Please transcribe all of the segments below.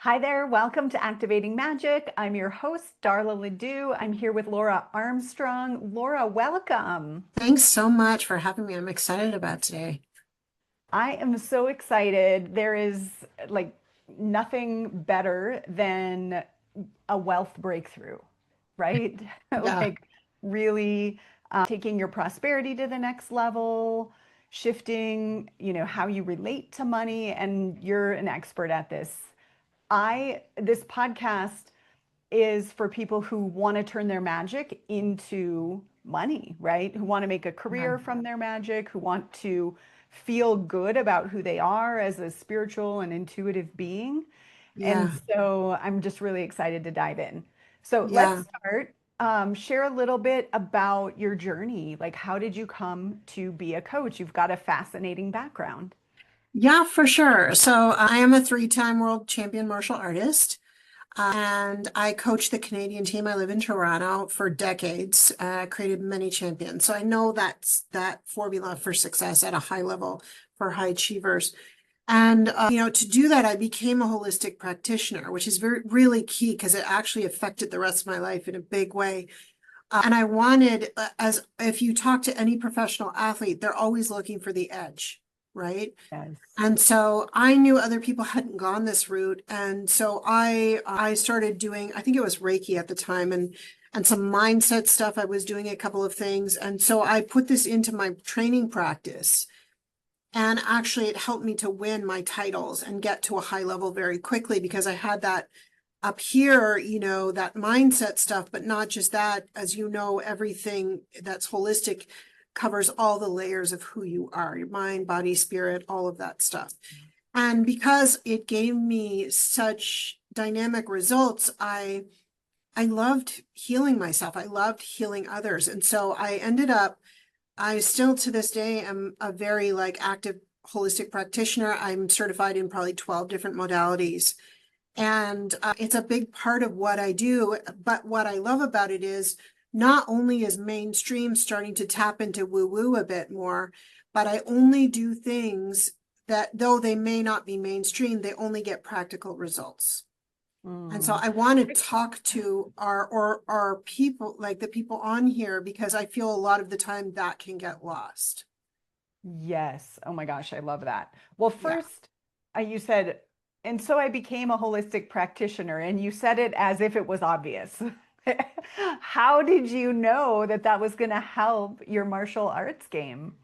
Hi there, welcome to Activating Magic. I'm your host, Darla Ledoux. I'm here with Laura Armstrong. Laura, welcome. Thanks so much for having me. I'm excited about today. I am so excited. There is like nothing better than a wealth breakthrough, right? Yeah. Like really taking your prosperity to the next level, shifting, how you relate to money, and you're an expert at this. This podcast is for people who want to turn their magic into money, right? Who want to make a Yeah. career from their magic, who want to feel good about who they are as a spiritual and intuitive being. And Yeah. so I'm just really excited to dive in. So let's Yeah. start. Share a little bit about your journey. Like, how did you come to be a coach? You've got a fascinating background. Yeah, for sure. So I am a three-time world champion martial artist, and I coach the Canadian team. I live in Toronto for decades, created many champions. So I know that formula for success at a high level for high achievers. And to do that, I became a holistic practitioner, which is really key because it actually affected the rest of my life in a big way. And I wanted, as if you talk to any professional athlete, they're always looking for the edge, right? Yes. And so I knew other people hadn't gone this route. And so I started doing, I think it was Reiki at the time, and some mindset stuff. I was doing a couple of things. And so I put this into my training practice. And actually, it helped me to win my titles and get to a high level very quickly because I had that up here, that mindset stuff, but not just that. As you know, everything that's holistic covers all the layers of who you are, your mind, body, spirit, all of that stuff. And because it gave me such dynamic results, I loved healing myself. I loved healing others. And so I still to this day am a very active holistic practitioner. I'm certified in probably 12 different modalities. And it's a big part of what I do. But what I love about it is not only is mainstream starting to tap into woo-woo a bit more, but I only do things that, though they may not be mainstream, they only get practical results. And so Mm. I want to talk to our people, like the people on here, because I feel a lot of the time that can get lost. Yes. Oh my gosh, I love that. Well, Yeah. first, you said, and so I became a holistic practitioner, and you said it as if it was obvious. How did you know that that was going to help your martial arts game?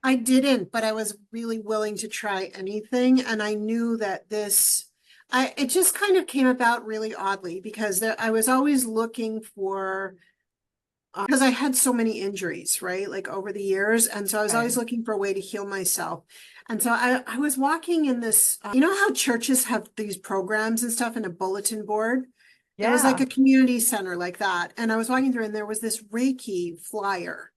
I didn't, but I was really willing to try anything. And I knew that it just kind of came about really oddly because I was always looking for, because I had so many injuries, right? Like over the years. And so I was always Okay. looking for a way to heal myself. And so I was walking in this, you know how churches have these programs and stuff in a bulletin board? It was like Yeah. a community center like that. And I was walking through and there was this Reiki flyer.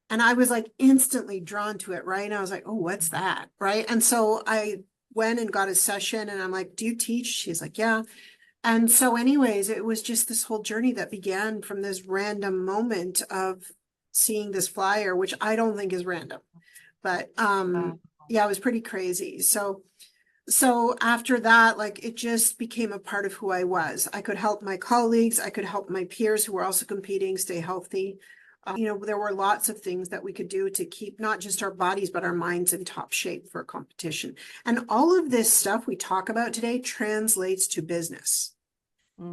And I was like instantly drawn to it, right? And I was like, oh, what's that? Right. And so I went and got a session and I'm like, do you teach? She's like, yeah. And so, anyways, it was just this whole journey that began from this random moment of seeing this flyer, which I don't think is random. But Wow. yeah, it was pretty crazy. So after that, like it just became a part of who I was. I could help my colleagues, I could help my peers who were also competing stay healthy. There were lots of things that we could do to keep not just our bodies, but our minds in top shape for a competition. And all of this stuff we talk about today translates to business.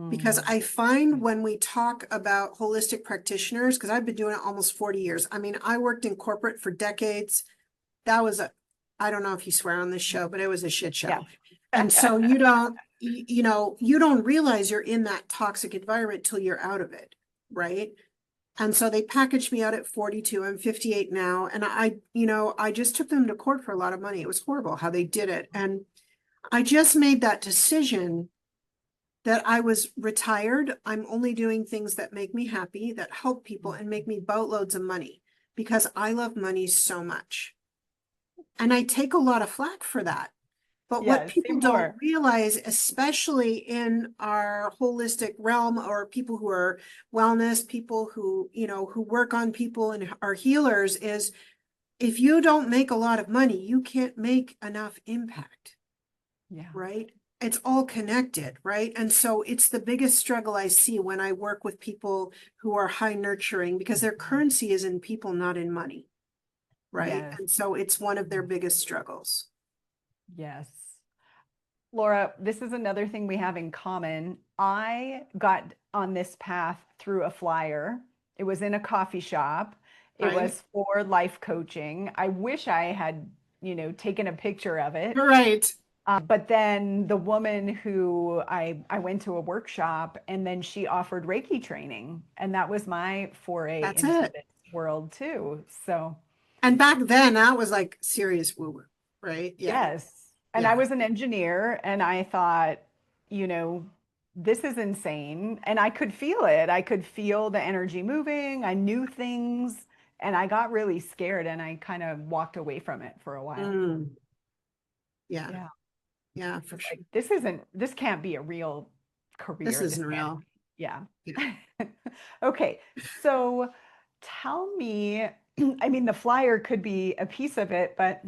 Because Mm. I find when we talk about holistic practitioners, because I've been doing it almost 40 years. I mean, I worked in corporate for decades. That was I don't know if you swear on this show, but it was a shit Yes. show. And so you don't realize you're in that toxic environment till you're out of it, right? And so they packaged me out at 42. I'm 58 now. And I just took them to court for a lot of money. It was horrible how they did it. And I just made that decision that I was retired. I'm only doing things that make me happy, that help people and make me boatloads of money because I love money so much. And I take a lot of flack for that. But what Yes, people say don't more. realize, especially in our holistic realm, or people who are wellness, people who work on people and are healers, is if you don't make a lot of money, you can't make enough impact, Yeah. right? it's all connected, right? And so it's the biggest struggle I see when I work with people who are high nurturing, because their currency is in people, not in money, right? Yes. And so it's one of their biggest struggles. Yes. Laura, this is another thing we have in common. I got on this path through a flyer. It was in a coffee shop. It Right? was for life coaching. I wish I had, taken a picture of it. Right. But then the woman who I went to a workshop and then she offered Reiki training. And that was my foray That's into it. this world too. So And back then, that was like serious woo-woo, right? Yeah. yes. And I Yeah. was an engineer and I thought, you know, this is insane. And I could feel it. I could feel the energy moving. I knew things and I got really scared and I kind of walked away from it for a while. Mm, yeah. Yeah. Yeah, I for was sure. like, this can't be a real This career. This isn't can't real. be. Yeah. Yeah. Okay. So tell me, I mean, the flyer could be a piece of it, but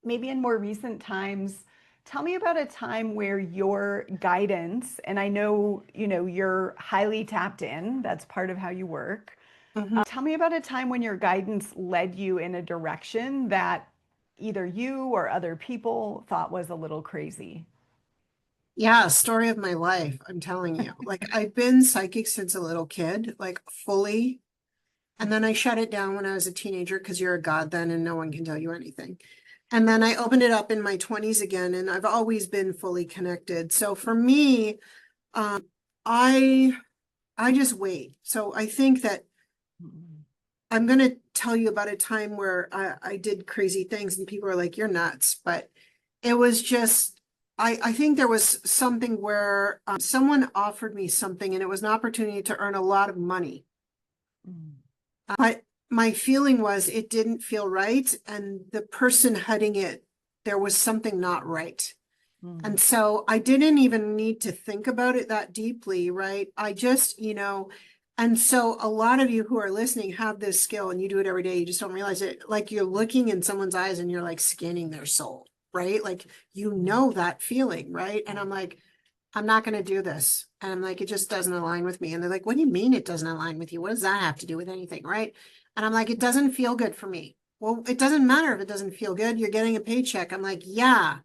maybe in more recent times, tell me about a time where your guidance, and I know, you're highly tapped in, that's part of how you work. Mhm. Tell me about a time when your guidance led you in a direction that either you or other people thought was a little crazy. Yeah, story of my life, I'm telling you. Like I've been psychic since a little kid, like fully. And then I shut it down when I was a teenager because you're a god then and no one can tell you anything. And then I opened it up in my 20s again, and I've always been fully connected. So for me, um, I I just wait. So I think that Mm, I'm going to tell you about a time where I did crazy things and people are like, you're nuts. But it was just, I think there was something where someone offered me something and it was an opportunity to earn a lot of money. mm, But my feeling was it didn't feel right. And the person heading it, there was something not right. mm, And so I didn't even need to think about it that deeply, right? I just, and so a lot of you who are listening have this skill and you do it every day. You just don't realize it. Like you're looking in someone's eyes and you're like scanning their soul, right? Like you mm, know that feeling, right? And I'm like, I'm not going to do this. And I'm like, it just doesn't align with me. And they're like, what do you mean it doesn't align with you? What does that have to do with anything, right? And I'm like, it doesn't feel good for me. Well, it doesn't matter if it doesn't feel good. You're getting a paycheck. I'm like, yeah,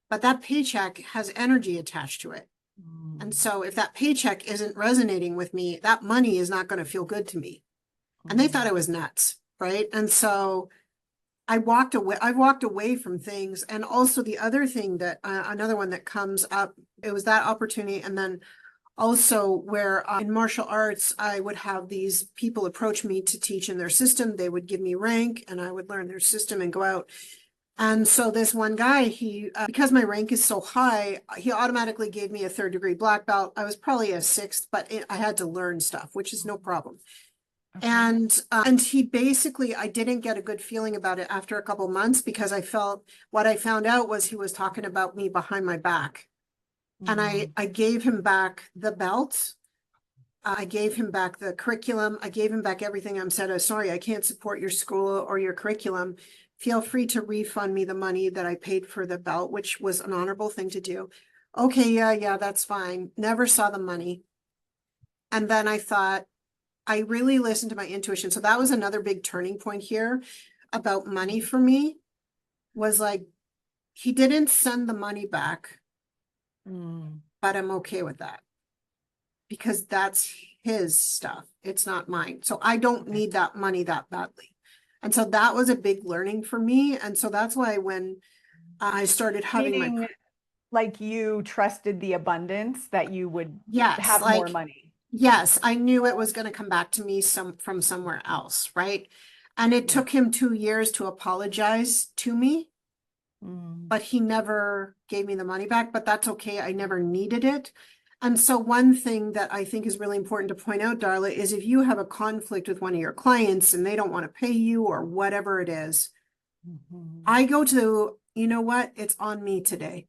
but that paycheck has energy attached to it. And mm, so if that paycheck isn't resonating with me, that money is not going to feel good to me. And they thought mm, I was nuts, right? And so I walked away from things. And also the other thing that another one that comes up, it was that opportunity. And then also where in martial arts, I would have these people approach me to teach in their system. They would give me rank and I would learn their system and go out. And so this one guy, because my rank is so high, he automatically gave me a third-degree black belt. I was probably a sixth, but I had to learn stuff, which is no problem. okay. And he basically, I didn't get a good feeling about it after a couple months because I felt what I found out was he was talking about me behind my back. And Mm, I gave him back the belt. I gave him back the curriculum. I gave him back everything. I said, oh, sorry, I can't support your school or your curriculum. Feel free to refund me the money that I paid for the belt, which was an honorable thing to do. Okay, yeah, that's fine. Never saw the money. And then I thought, I really listened to my intuition. So that was another big turning point here about money for me was like, he didn't send the money back, mm, but I'm okay with that because that's his stuff. It's not mine. So I don't okay. need that money that badly. And so that was a big learning for me. And so that's why when I started having my, Meaning like you trusted the abundance that you would yes, have more like, money. yes, I knew it was going to come back to me from somewhere else, right? And it Yeah. took him 2 years to apologize to me, Mm, but he never gave me the money back, but that's okay. I never needed it. And so one thing that I think is really important to point out, Darla, is if you have a conflict with one of your clients and they don't want to pay you or whatever it is, mhm, I go to, you know what? It's on me today.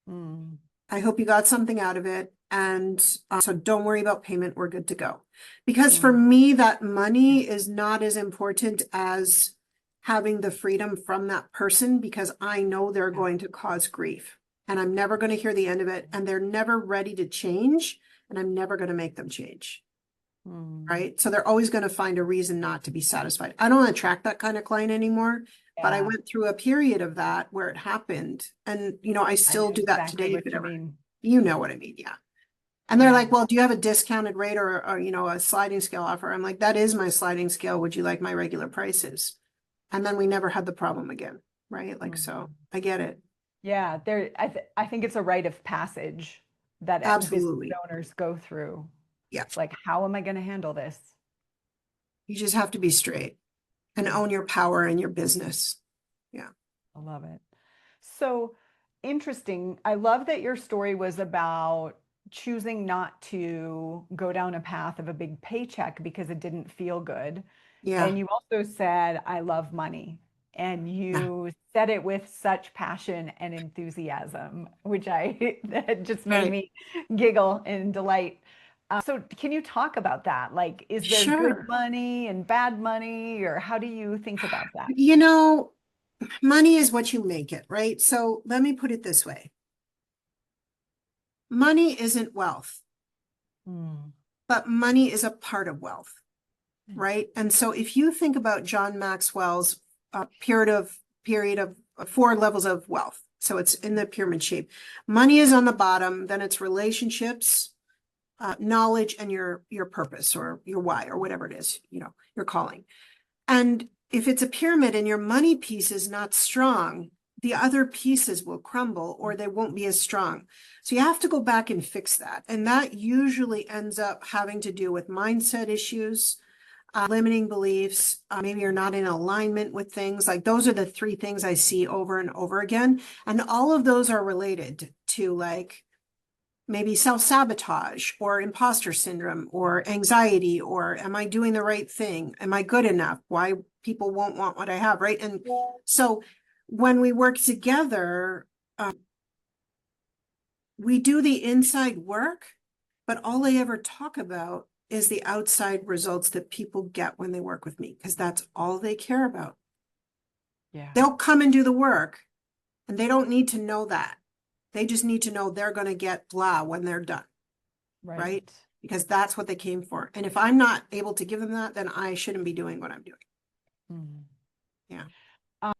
mm, I hope you got something out of it. And so don't worry about payment. We're good to go. Because for mm, me, that yeah. money is not as important as having the freedom from that person because I know they're Yeah. going to cause grief. and I'm never going to hear the end of it. And they're never ready to change, and I'm never going to make them change. Right. So they're always going to find a reason not to be satisfied. I don't attract that kind of client anymore, but I Yeah, went through a period of that where it happened. And, I I know still do that exactly today, what but you mean. you know what I mean. Yeah. And they're Yeah. like, well, do you have a discounted rate or, a sliding scale offer? I'm like, that is my sliding scale. Would you like my regular prices? And then we never had the problem again. Right. Like, so Mhm. I get it. Yeah, I think it's a rite of passage that business Absolutely. owners go through. Yeah. Like, how am I going to handle this? You just have to be straight and Yeah, own your power in your business. Yeah. I love it. So interesting. I love that your story was about choosing not to go down a path of a big paycheck because it didn't feel good. Yeah. And you also said, I love money. And Yeah. you said it with such passion and enthusiasm, which that just made Right. me giggle in delight. So can you talk about that? Like, is there good Sure. money and bad money, or how do you think about that? You know, money is what you make it, right? So let me put it this way. Money isn't wealth, Mm. but money is a part of wealth, right? And so if you think about John Maxwell's period of 4 levels of wealth, so it's in the pyramid shape. Money is on the bottom, then it's relationships, knowledge, and your purpose or your why or whatever it is, your calling. And if it's a pyramid and your money piece is not strong, the other pieces will crumble or they won't be as strong. So you have to go back and fix that. And that usually ends up having to do with mindset issues, limiting beliefs. Maybe you're not in alignment with things. Like those are the 3 things I see over and over again. And all of those are related to like maybe self-sabotage or imposter syndrome or anxiety or am I doing the right thing? Am I good enough? Why people won't want what I have, right? And so when we work together, we do the inside work, but all I ever talk about is the outside results that people get when they work with me, because that's all they care about. Yeah, They'll come and do the work, and they don't need to know that. They just need to know they're going to get blah when they're done. Right? right. Because that's what they came for. And if I'm not able to give them that, then I shouldn't be doing what I'm doing. Mm. Yeah.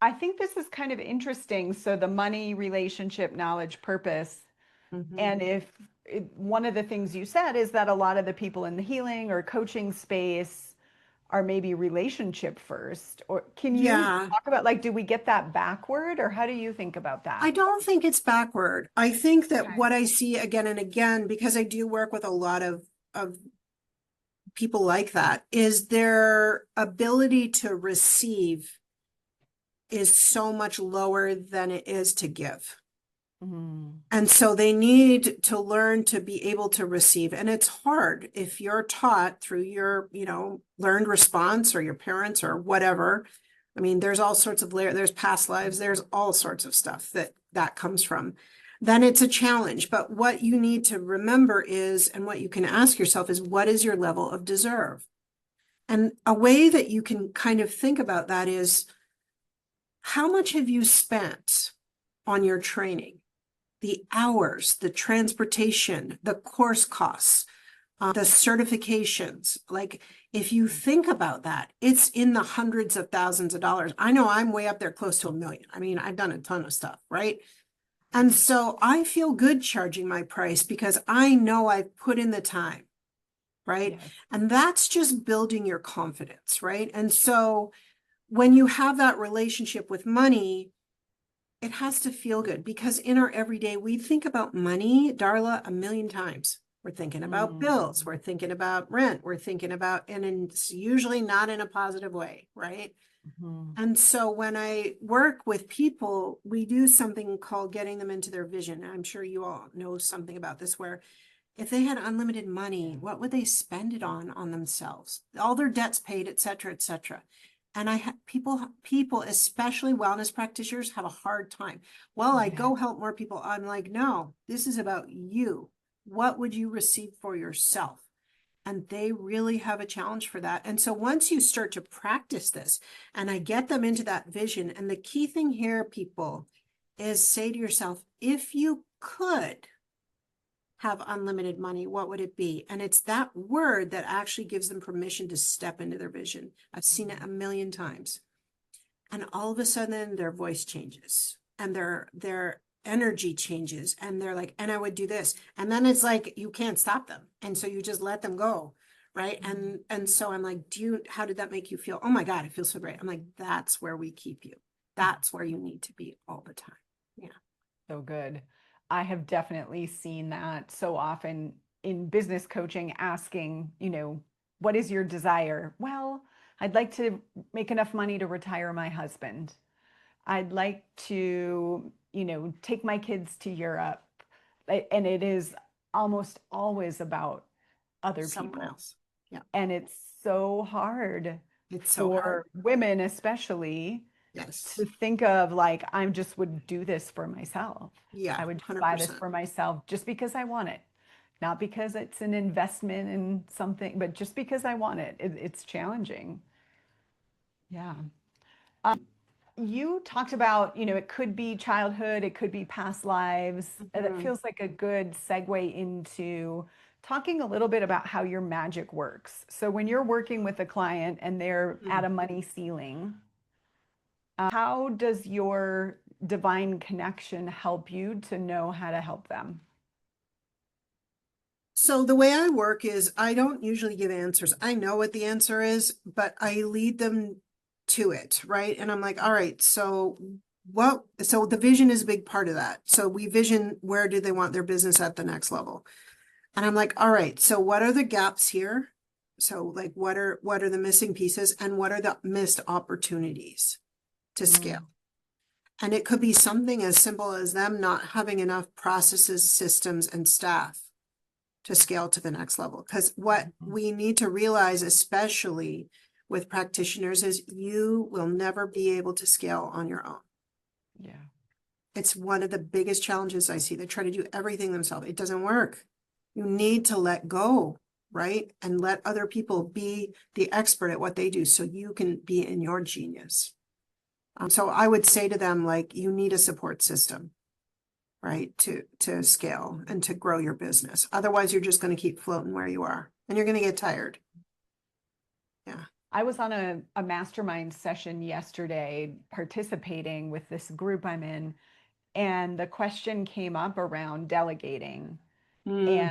I think this is kind of interesting. So the money, relationship, knowledge, purpose. Mm-hmm. And one of the things you said is that a lot of the people in the healing or coaching space are maybe relationship first. Or can you Yeah. talk about like, do we get that backward or how do you think about I that? don't think it's backward. I think that Okay. what I see again and again, because I do work with a lot of people like that, is their ability to receive is so much lower than it is to give. Mm, And so they need to learn to be able to receive. And it's hard if you're taught through your, learned response or your parents or whatever. I mean, there's all sorts of there's past lives, there's all sorts of stuff that comes from. Then it's a challenge. But what you need to remember is, and what you can ask yourself is, what is your level of deserve? And a way that you can kind of think about that is, how much have you spent on your training? The hours, the transportation, the course costs, the certifications. Like, if you think about that, it's in the hundreds of thousands of dollars. I know I'm way up there close to $1 million. I mean, I've done a ton of stuff, right? And so I feel good charging my price because I know I've put in the time, right? yes. And that's just building your confidence, right? And so when you have that relationship with money, it has to feel good, because in our everyday, we think about money, Darla, a million times. We're thinking about Mm, bills. We're thinking about rent. We're thinking about, and it's usually not in a positive way, right? mhm. And so when I work with people, we do something called getting them into their vision. I'm sure you all know something about this, where if they had unlimited money, what would they spend it on themselves? All their debts paid, et cetera, et cetera. And I have people, especially wellness practitioners, have a hard time. Well, I Yeah. go help more people. I'm like, no, this is about you. What would you receive for yourself? And they really have a challenge for that. And so once you start to practice this, and I get them into that vision, and the key thing here, people, is say to yourself, if you could have unlimited money, what would it be? And it's that word that actually gives them permission to step into their vision. I've seen it a million times. And all of a sudden their voice changes and their energy changes, and they're like, and I would do this. And then it's like you can't stop them. And so you just let them go. Right. And so I'm like, how did that make you feel? Oh my God, it feels so great. I'm like, that's where we keep you. That's where you need to be all the time. Yeah. So good. I have definitely seen that so often in business coaching, asking, what is your desire? Well, I'd like to make enough money to retire my husband. I'd like to, take my kids to Europe. And it is almost always about other Someone people. else. Yeah. And it's so hard It's so hard. for women, especially, Yes. to think of like, I just would do this for myself. Yeah. I would just buy this 100%. for myself just because I want it. Not because it's an investment in something, but just because I want it. It's challenging. Yeah. You talked about, it could be childhood, it could be past lives. That Mhm. feels like a good segue into talking a little bit about how your magic works. So when you're working with a client and they're at Mhm. a money ceiling, how does your divine connection help you to know how to help them? So the way I work is I don't usually give answers. I know what the answer is, but I lead them to it, right? And I'm like, all right, so so the vision is a big part of that. So we vision, where do they want their business at the next level? And I'm like, all right, so what are the gaps here? So like what are the missing pieces, and what are the missed opportunities to scale? Mm, And it could be something as simple as them not having enough processes, systems, and staff to scale to the next level. Because what mhm. we need to realize, especially with practitioners, is you will never be able to scale on your own. Yeah. It's one of the biggest challenges I see. They try to do everything themselves. It doesn't work. You need to let go, right? And let other people be the expert at what they do so you can be in your genius. So I would say to them, like, you need a support system, right, to scale and to grow your business. Otherwise, you're just going to keep floating where you are, and you're going to get tired. Yeah. I was on a mastermind session yesterday participating with this group I'm in, and the question came up around delegating and Mm,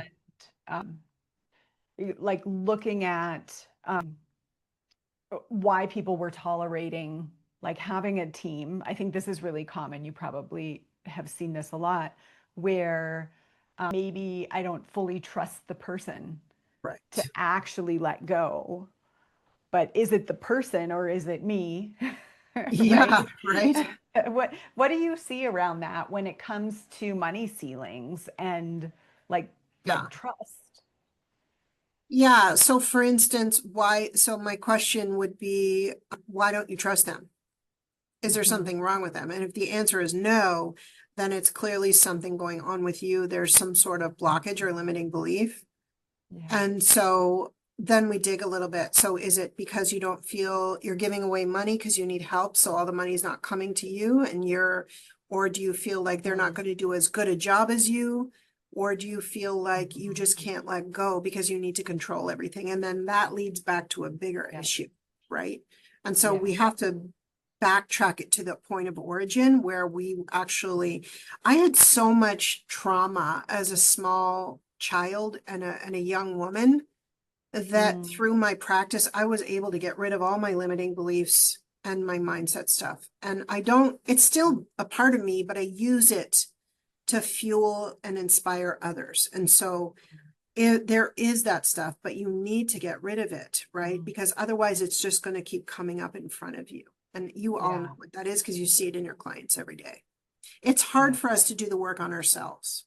um, like looking at why people were tolerating like having a team. I think this is really common. You probably have seen this a lot where maybe I don't fully trust the person to right. actually let go. But is it the person or is it me? Yeah, Right? right. What do you see around that when it comes to money ceilings and like Yeah. trust? Yeah. So for instance, so my question would be, why don't you trust them? Is there Mhm. something wrong with them? And if the answer is no, then it's clearly something going on with you. There's some sort of blockage or limiting belief. Yeah. And so then we dig a little bit. So is it because you don't feel you're giving away money because you need help? So all the money is not coming to you, or do you feel like they're not Mm. going to do as good a job as you? Or do you feel like you just can't let go because you need to control everything? And then that leads back to a bigger Yeah. issue, right? And so Yeah. we have to backtrack it to the point of origin where I had so much trauma as a small child and a young woman that Mm. through my practice, I was able to get rid of all my limiting beliefs and my mindset stuff. And it's still a part of me, but I use it to fuel and inspire others. And so there is that stuff, but you need to get rid of it, right? Mm. Because otherwise it's just going to keep coming up in front of you. And you all know Yeah. what that is because you see it in your clients every day. It's hard Yeah. for us to do the work on ourselves,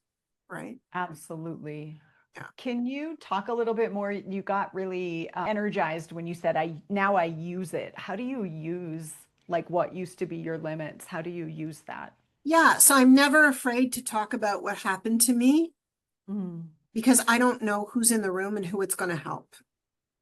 right? Absolutely. Yeah. Can you talk a little bit more? You got really energized when you said I use it. How do you use like what used to be your limits? How do you use that? Yeah. So I'm never afraid to talk about what happened to me Mm. because I don't know who's in the room and who it's going to help.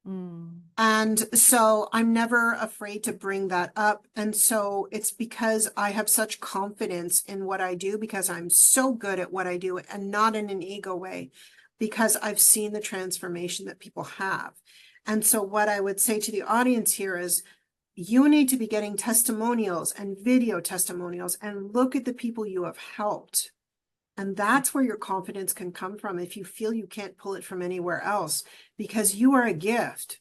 Mm. And so I'm never afraid to bring that up. And so it's because I have such confidence in what I do, because I'm so good at what I do, and not in an ego way, because I've seen the transformation that people have. And so what I would say to the audience here is, you need to be getting testimonials and video testimonials, and look at the people you have helped. And that's where your confidence can come from if you feel you can't pull it from anywhere else, because you are a gift.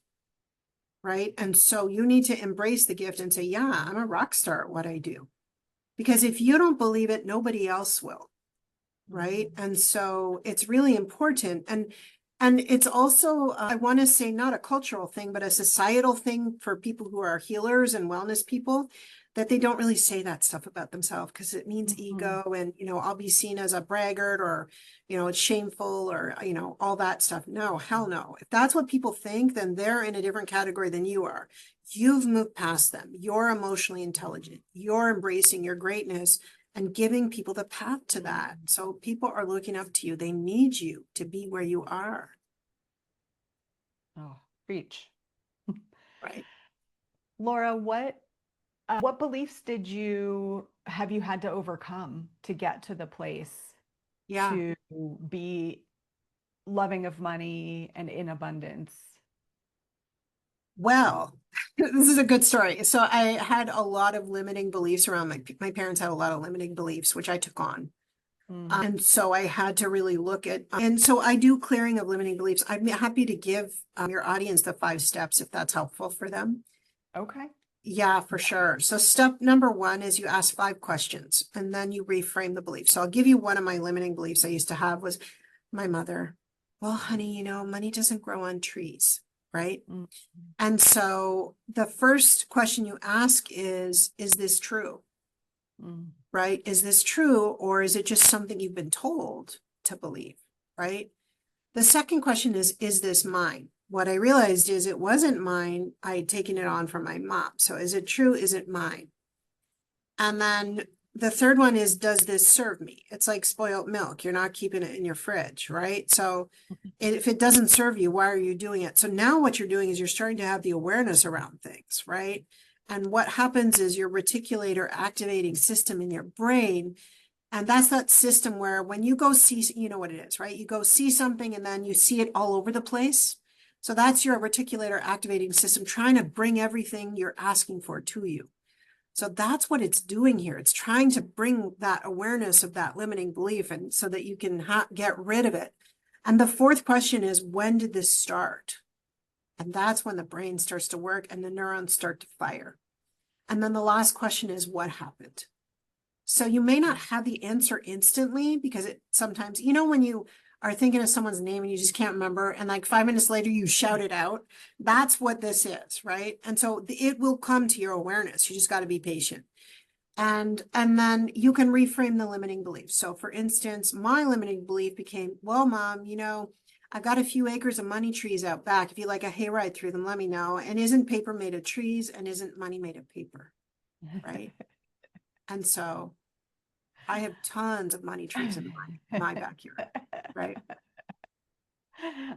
Right. And so you need to embrace the gift and say, yeah, I'm a rock star at what I do. Because if you don't believe it, nobody else will. Right. Mm. And so it's really important. And it's also, I want to say, not a cultural thing, but a societal thing for people who are healers and wellness people, that they don't really say that stuff about themselves, because it means Mhm. ego, and, I'll be seen as a braggart, or, it's shameful, or, all that stuff. No, hell no. If that's what people think, then they're in a different category than you are. You've moved past them. You're emotionally intelligent. You're embracing your greatness and giving people the path to that. So people are looking up to you. They need you to be where you are. Oh, preach. Right. Laura, what beliefs have you had to overcome to get to the place Yeah. to be loving of money and in abundance? Well, this is a good story. So I had a lot of limiting beliefs around my parents had a lot of limiting beliefs, which I took on. Mm. And so I had to really look at, and so I do clearing of limiting beliefs. I'm happy to give your audience the 5 steps if that's helpful for them. Okay. Yeah, for Yeah. sure. So step number 1 is you ask 5 questions, and then you reframe the belief. So I'll give you one of my limiting beliefs I used to have was my mother. Well, honey, money doesn't grow on trees, right? Mm. And so the first question you ask is this true? Mm. Right? Is this true, or is it just something you've been told to believe? Right? The second question is this mine? What I realized is it wasn't mine. I had taken it on from my mom. So is it true? Is it mine? And then the third one is, does this serve me? It's like spoiled milk. You're not keeping it in your fridge, right? So if it doesn't serve you, why are you doing it? So now what you're doing is you're starting to have the awareness around things, right? And what happens is your reticular activating system in your brain, and that's that system where when you go see, you know what it is, right? You go see something and then you see it all over the place. So that's your reticular activating system trying to bring everything you're asking for to you. So that's what it's doing here. It's trying to bring that awareness of that limiting belief, and so that you can get rid of it. And the fourth question is, when did this start? And that's when the brain starts to work and the neurons start to fire. And then the last question is, what happened? So you may not have the answer instantly, because it sometimes, when you are thinking of someone's name and you just can't remember, and like 5 minutes later you shout it out. That's what this is, right? And so it will come to your awareness. You just got to be patient. And then you can reframe the limiting beliefs. So for instance, my limiting belief became, well, mom, I've got a few acres of money trees out back. If you like a hayride through them, let me know. And isn't paper made of trees, and isn't money made of paper? Right. And so I have tons of money trees in my backyard. Right.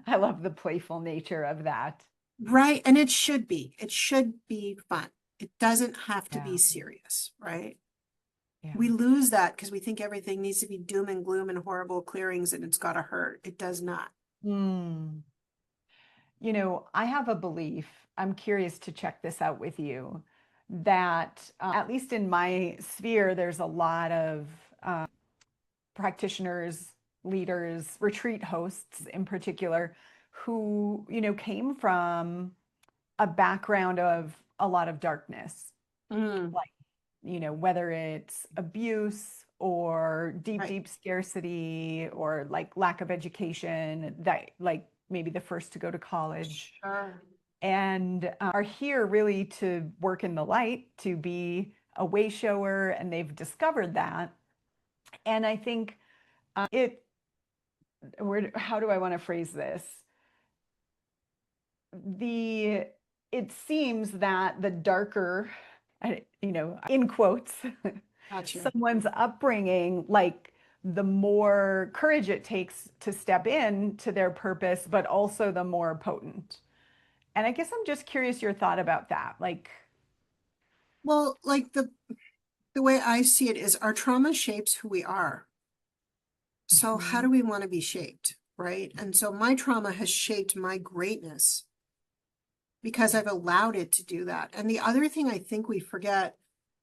I love the playful nature of that. Right. And it should be fun. It doesn't have to be Yeah. serious. Right. Yeah. We lose that because we think everything needs to be doom and gloom and horrible clearings, and it's got to hurt. It does not. Mm. I have a belief, I'm curious to check this out with you, that at least in my sphere, there's a lot of practitioners, leaders, retreat hosts in particular, who, came from a background of a lot of darkness, Mm, like, whether it's abuse or deep, right. deep scarcity or like lack of education, that like maybe the first to go to college Sure. and are here really to work in the light, to be a way shower, and they've discovered that. And I think it, how do I want to phrase this? The it seems that the darker, in quotes, Gotcha. someone's upbringing, like the more courage it takes to step in to their purpose, but also the more potent. And I guess I'm just curious your thought about that. Like, Well, like the way I see it is our trauma shapes who we are. So how mhm, do we want to be shaped, right? And so my trauma has shaped my greatness because I've allowed it to do that. And the other thing I think we forget,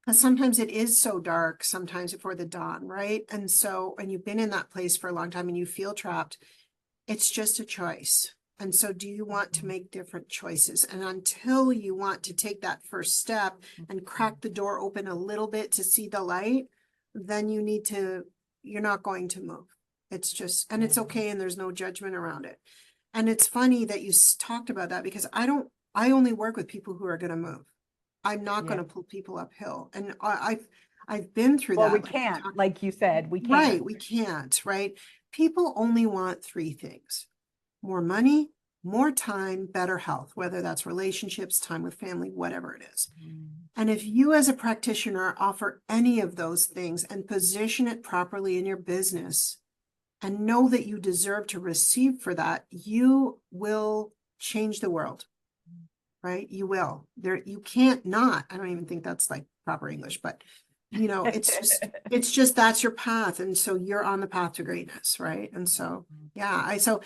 because sometimes it is so dark, sometimes before the dawn, right? And so when you've been in that place for a long time and you feel trapped, it's just a choice. And so do you want to mhm, make different choices? And until you want to take that first step and crack the door open a little bit to see the light, then you're not going to move. It's just, and yeah, it's okay. And there's no judgment around it. And it's funny that you talked about that because I only work with people who are going to move. I'm not going yeah. to pull people uphill. And I've been through Well, we that. Like can't, like you said, we right. can't. We can't, right? People only want three things: more money, more time, better health, whether that's relationships, time with family, whatever it is. Mm, And if you as a practitioner offer any of those things and position it properly in your business and know that you deserve to receive for that, you will change the world, right? You will. You can't not. I don't even think that's like proper English, but it's just that's your path. And so you're on the path to greatness, right? And so yeah, so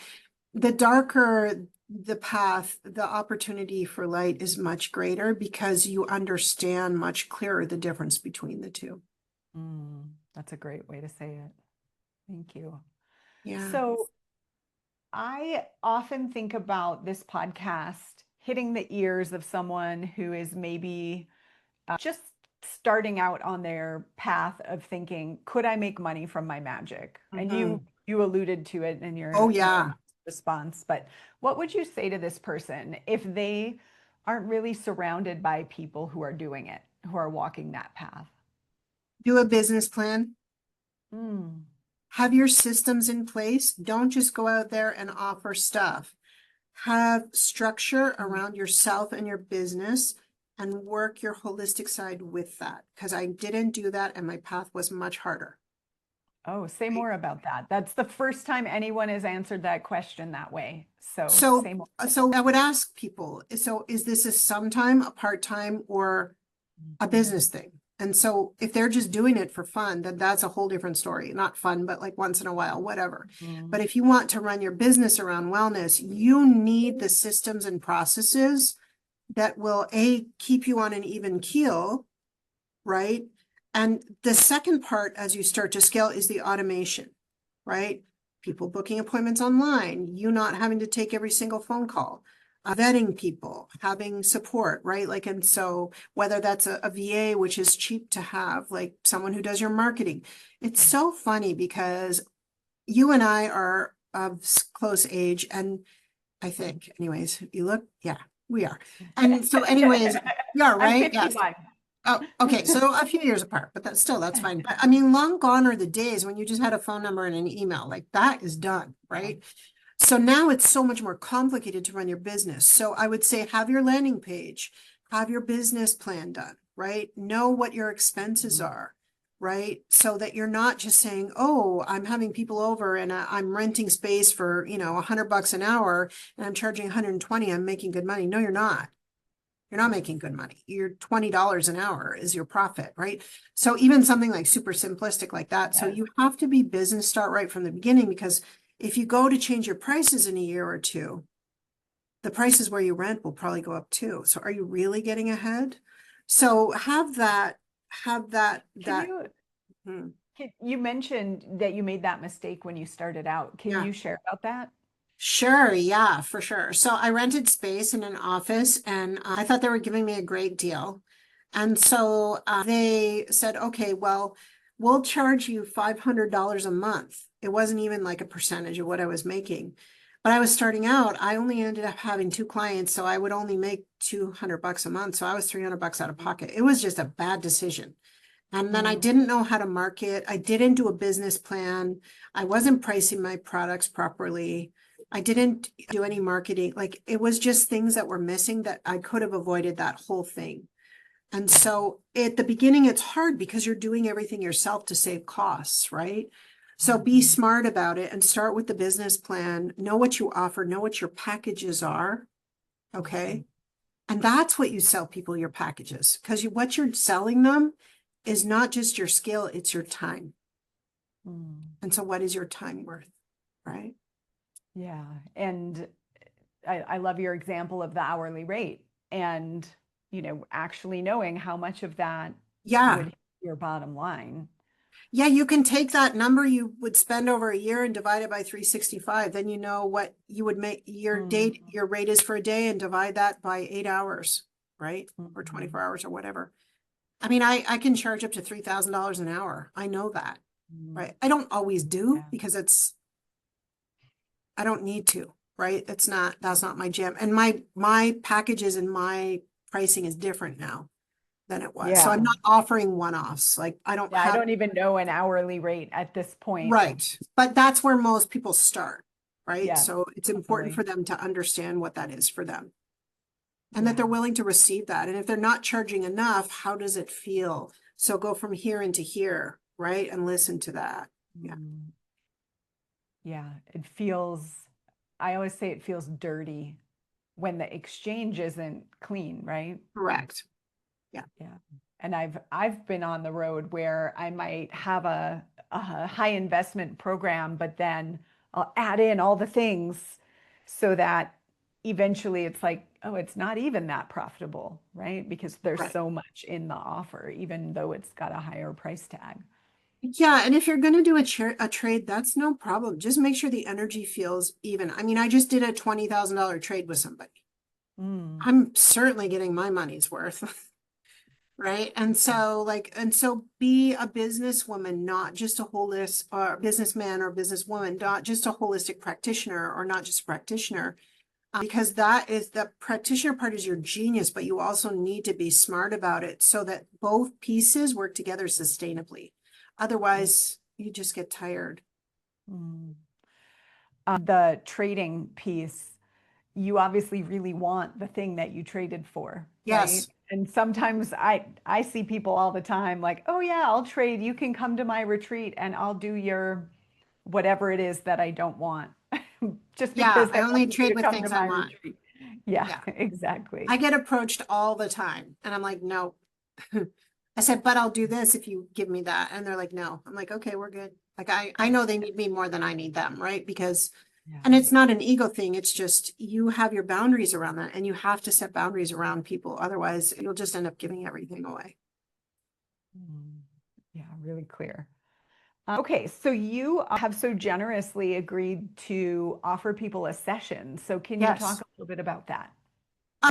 the darker the path, the opportunity for light is much greater because you understand much clearer the difference between the two. that's a great way to say it. Thank you. Yeah. So I often think about this podcast hitting the ears of someone who is maybe just starting out on their path of thinking, could I make money from my magic? And Mhm. you alluded to it Oh, in your yeah. response, but what would you say to this person if they aren't really surrounded by people who are doing it, who are walking that path? Do a business plan. Mm, Have your systems in place. Don't just go out there and offer stuff. Have structure mm. around yourself and your business and work your holistic side with that. Because I didn't do that and my path was much harder. Oh, say Right? more about that. That's the first time anyone has answered that question that way. So So, say more. so I would ask people, so is this a sometime, a part-time, or a Mhm, business thing? And so if they're just doing it for fun, then that's a whole different story. Not fun, but like once in a while, whatever. mhm, But if you want to run your business around wellness, you need the systems and processes that will keep you on an even keel, right? And the second part, as you start to scale, is the automation, right? People booking appointments online, you not having to take every single phone call, vetting people, having support, right? Like, and so whether that's a VA, which is cheap to have, like someone who does your marketing. It's so funny because you and I are of close age, and I think, anyways, you look, yeah, we are. And so, anyways, yeah, I'm right? Yes. 51. Oh, okay. So a few years apart, but that's fine. But I mean, long gone are the days when you just had a phone number and an email. Like that is done, Yeah. right? So now it's so much more complicated to run your business. So I would say have your landing page, have your business plan done, right? Know what your expenses Mhm. are, right? So that you're not just saying, oh, I'm having people over and I'm renting space for, $100 an hour and I'm charging 120, I'm making good money. No, you're not. You're not making good money. Your $20 an hour is your profit, right? So even something like super simplistic like that. So Yes. you have to be business start right from the beginning, because if you go to change your prices in a year or two, the prices where you rent will probably go up too. So are you really getting ahead? So have Can that, you hmm, you mentioned that you made that mistake when you started out. Can yeah. you share about that? Sure, yeah, for sure. So I rented space in an office and I thought they were giving me a great deal. And so they said, okay, well, we'll charge you $500 a month. It wasn't even like a percentage of what I was making. But I was starting out, I only ended up having two clients, so I would only make $200 a month. So I was $300 out of pocket. It was just a bad decision. And then I Mm, didn't know how to market. I didn't do a business plan. I wasn't pricing my products properly. I didn't do any marketing. Like it was just things that were missing that I could have avoided that whole thing. And mm, so at the beginning, it's hard because you're doing everything yourself to save costs, right? So be mhm, smart about it and start with the business plan. Know what you offer, know what your packages are, Okay. And that's what you sell people your packages, because what you're selling them is not just your skill, it's your time. And so what is your time worth? Right. Yeah. And I love your example of the hourly rate and, actually knowing how much of that Yeah. would hit your bottom line. Yeah, you can take that number you would spend over a year and divide it by 365. Then you know what you would make your rate is for a day, and divide that by 8 hours, right? Or 24 hours or whatever. I mean, I can charge up to $3,000 an hour. I know that, right? I don't always do because I don't need to, right? That's not my jam. And my packages and my pricing is different now than it was. So I'm Yeah. not offering one-offs. Like I don't Yeah. I have, don't even know an hourly rate at this point. right. But that's where most people start, right? Yes, So it's important totally. for them to understand what that is for them and that Yeah. they're willing to receive that. And if they're not charging enough, how does it feel? So go from here into here, right? And listen to that. Yeah. Yeah. I always say it feels dirty when the exchange isn't clean, right? Correct. Yeah. Yeah. And I've been on the road where I might have a high investment program, but then I'll add in all the things so that eventually it's like, oh, it's not even that profitable, right? Because there's Right. so much in the offer, even though it's got a higher price tag. Yeah, and if you're going to do a trade, that's no problem. Just make sure the energy feels even. I mean, I just did a $20,000 trade with somebody. Mm. I'm certainly getting my money's worth. Right. And so be a businesswoman, not just a holistic or businessman or businesswoman, not just a holistic practitioner or not just a practitioner, because that is the practitioner part is your genius, but you also need to be smart about it so that both pieces work together sustainably. Otherwise, you just get tired. Mm. The trading piece, you obviously really want the thing that you traded for, right? Yes. And sometimes I see people all the time like, "Oh yeah, I'll trade. You can come to my retreat and I'll do your whatever it is that I don't want." Just Yeah. because I they only want you trade to with come to things I my want. retreat. Yeah, Yeah. exactly. I get approached all the time and I'm like, no. I said, but I'll do this if you give me that. And they're like, no. I'm like, okay, we're good. Like I know they need me more than I need them, right? Because, Yeah. and it's not an ego thing. It's just you have your boundaries around that and you have to set boundaries around people. Otherwise, you'll just end up giving everything away. Mm. Yeah, really clear. Okay, so you have so generously agreed to offer people a session. So can you talk Yes. a little bit about that?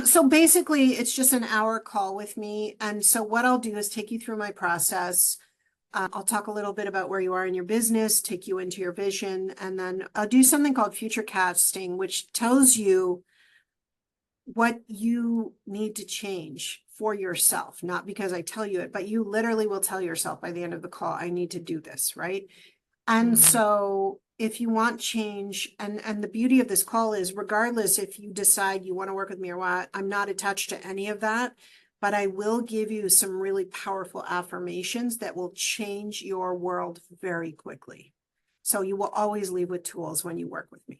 So basically, it's just an hour call with me. And so what I'll do is take you through my process. I'll talk a little bit about where you are in your business, take you into your vision, and then I'll do something called future casting, which tells you what you need to change for yourself, not because I tell you it, but you literally will tell yourself by the end of the call, I need to do this, right? And Mm. so if you want change, and the beauty of this call is regardless if you decide you want to work with me or what, I'm not attached to any of that, but I will give you some really powerful affirmations that will change your world very quickly. So you will always leave with tools when you work with me.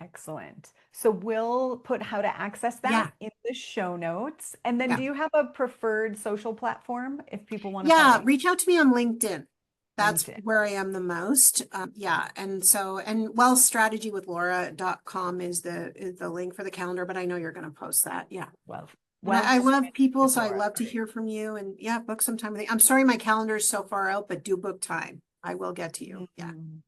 Excellent. So we'll put how to access Yeah. that in the show notes. And then Yeah. do you have a preferred social platform if people want to follow Yeah, you? reach out to me on LinkedIn. That's LinkedIn. where I am the most. Yeah. And so, and wealthstrategywithlaura.com is the link for the calendar, but I know you're going to post that. Yeah. Wealth. And Wealth I love strategy people, with so I Laura. love to Great. hear from you and yeah, book some time with me. I'm sorry my calendar is so far out, but do book time. I will get to you. Yeah. Mhm.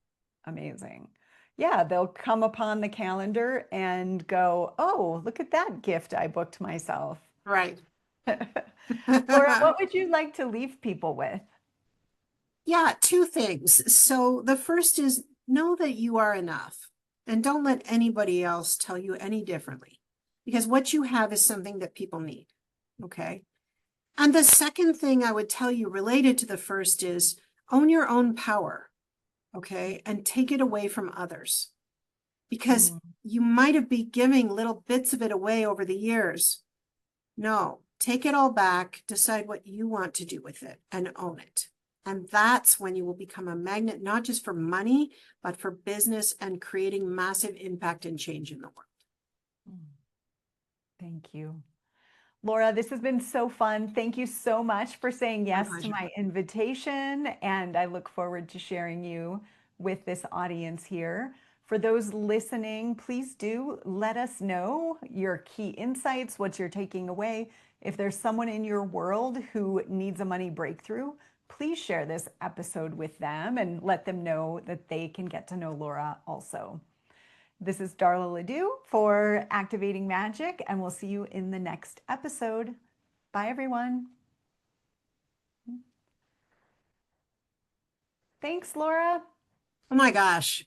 Amazing. Yeah, they'll come upon the calendar and go, oh, look at that gift I booked myself. Right. Laura, what would you like to leave people with? Yeah, two things. So the first is know that you are enough and don't let anybody else tell you any differently because what you have is something that people need. Okay. And the second thing I would tell you related to the first is own your own power. Okay. And take it away from others because Mm. you might have been giving little bits of it away over the years. No, take it all back, decide what you want to do with it and own it. And that's when you will become a magnet, not just for money, but for business and creating massive impact and change in the world. Mm. Thank you. Laura, this has been so fun. Thank you so much for saying My yes to pleasure. my invitation, and I look forward to sharing you with this audience here. For those listening, please do let us know your key insights, what you're taking away. If there's someone in your world who needs a money breakthrough, please share this episode with them and let them know that they can get to know Laura also. This is Darla Ledoux for Activating Magic, and we'll see you in the next episode. Bye, everyone. Thanks, Laura. Oh my gosh.